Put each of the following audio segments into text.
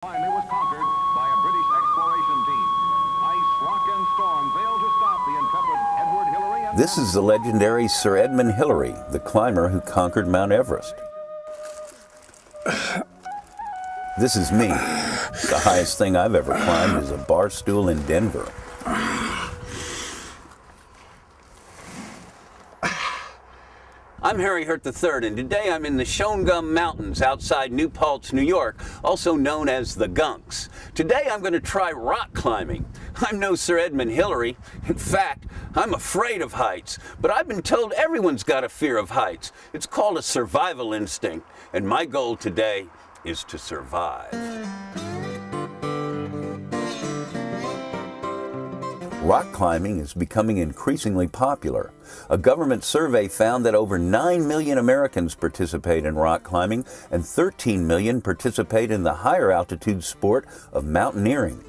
Time it was conquered by a British exploration team. Ice, rock, and storm failed to stop the intrepid Edward Hillary and... This is the legendary Sir Edmund Hillary, the climber who conquered Mount Everest. This is me. The highest thing I've ever climbed is a bar stool in Denver. I'm Harry Hurt III, and today I'm in the Shawangum Mountains outside New Paltz, New York, also known as the Gunks. Today I'm going to try rock climbing. I'm no Sir Edmund Hillary. In fact, I'm afraid of heights, but I've been told everyone's got a fear of heights. It's called a survival instinct, and my goal today is to survive. Rock climbing is becoming increasingly popular. A government survey found that over 9 million Americans participate in rock climbing and 13 million participate in the higher altitude sport of mountaineering.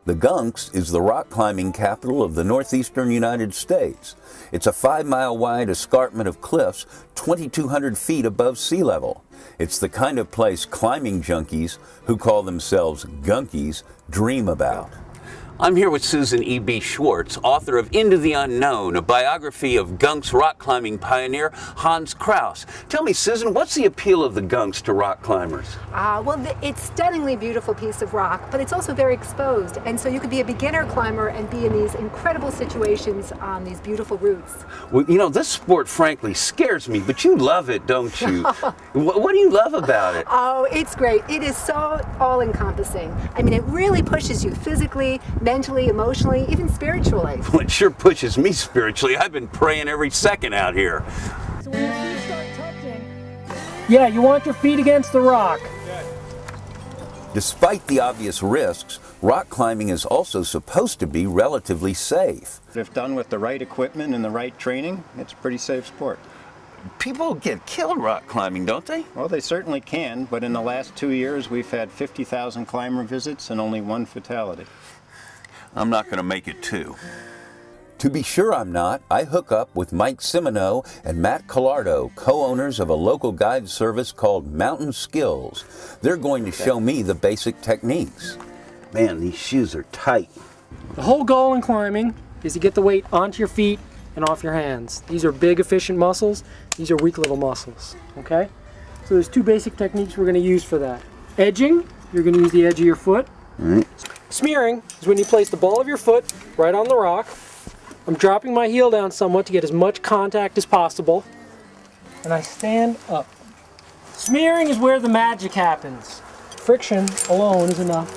The Gunks is the rock climbing capital of the northeastern United States. It's a 5-mile wide escarpment of cliffs 2,200 feet above sea level. It's the kind of place climbing junkies, who call themselves gunkies, dream about. I'm here with Susan E.B. Schwartz, author of Into the Unknown, a biography of Gunks rock climbing pioneer Hans Kraus. Tell me, Susan, what's the appeal of the Gunks to rock climbers? It's a stunningly beautiful piece of rock, but it's also very exposed. And so you could be a beginner climber and be in these incredible situations on these beautiful routes. Well, you know, this sport, frankly, scares me, but you love it, don't you? What do you love about it? Oh, it's great. It is so all-encompassing. I mean, it really pushes you physically, mentally, emotionally, even spiritually. Well, it sure pushes me spiritually. I've been praying every second out here. So when your feet start touching, yeah, you want your feet against the rock. Despite the obvious risks, rock climbing is also supposed to be relatively safe. If done with the right equipment and the right training, it's a pretty safe sport. People get killed rock climbing, don't they? Well, they certainly can, but in the last 2 years we've had 50,000 climber visits and only 1 fatality. I'm not going to make it 2. To be sure I'm not, I hook up with Mike Simoneau and Matt Collardo, co-owners of a local guide service called Mountain Skills. They're going to show me the basic techniques. Man, these shoes are tight. The whole goal in climbing is to get the weight onto your feet and off your hands. These are big, efficient muscles. These are weak little muscles, okay? So there's 2 basic techniques we're going to use for that. Edging, you're going to use the edge of your foot. All right. Smearing is when you place the ball of your foot right on the rock. I'm dropping my heel down somewhat to get as much contact as possible, and I stand up. Smearing is where the magic happens. Friction alone is enough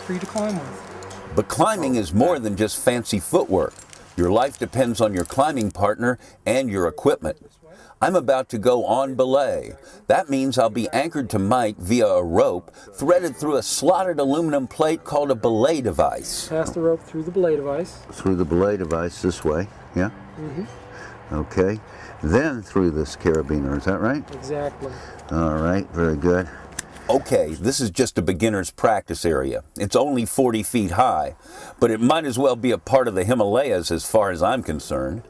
for you to climb with. But climbing is more than just fancy footwork. Your life depends on your climbing partner and your equipment. I'm about to go on belay. That means I'll be anchored to Mike via a rope threaded through a slotted aluminum plate called a belay device. Pass the rope through the belay device. Through the belay device this way, yeah? Okay. Then through this carabiner, is that right? Exactly. All right, very good. Okay, this is just a beginner's practice area. It's only 40 feet high, but it might as well be a part of the Himalayas as far as I'm concerned.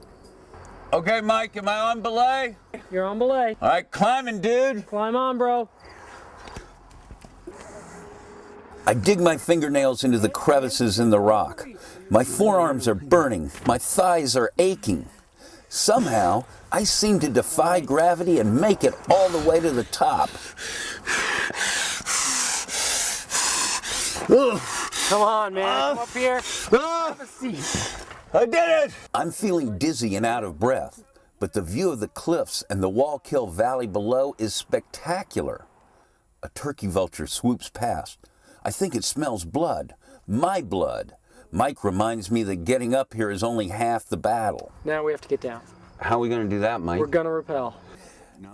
Okay, Mike, am I on belay? You're on belay. All right, climbing, dude. Climb on, bro. I dig my fingernails into the crevices in the rock. My forearms are burning. My thighs are aching. Somehow, I seem to defy gravity and make it all the way to the top. Come on, man. Come up here. Have a seat. I did it! I'm feeling dizzy and out of breath, but the view of the cliffs and the Wallkill Valley below is spectacular. A turkey vulture swoops past. I think it smells blood. My blood. Mike reminds me that getting up here is only half the battle. Now we have to get down. How are we going to do that, Mike? We're going to rappel.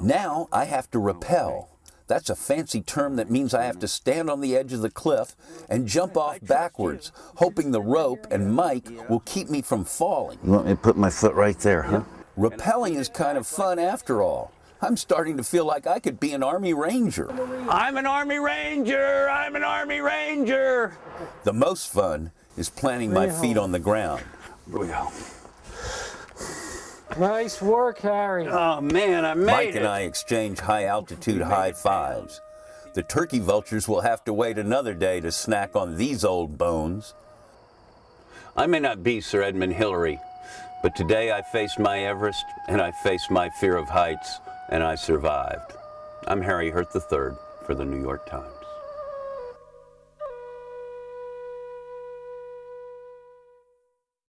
Now I have to rappel. That's a fancy term that means I have to stand on the edge of the cliff and jump off backwards, hoping the rope and Mike will keep me from falling. You want me to put my foot right there, huh? Rappelling is kind of fun after all. I'm starting to feel like I could be an Army Ranger. I'm an Army Ranger! I'm an Army Ranger! The most fun is planting my feet on the ground. Here we go. Nice work, Harry. Oh man, I made it. Mike and I exchange high altitude high fives. The turkey vultures will have to wait another day to snack on these old bones. I may not be Sir Edmund Hillary, but today I faced my Everest and I faced my fear of heights, and I survived. I'm Harry Hurt III for the New York Times.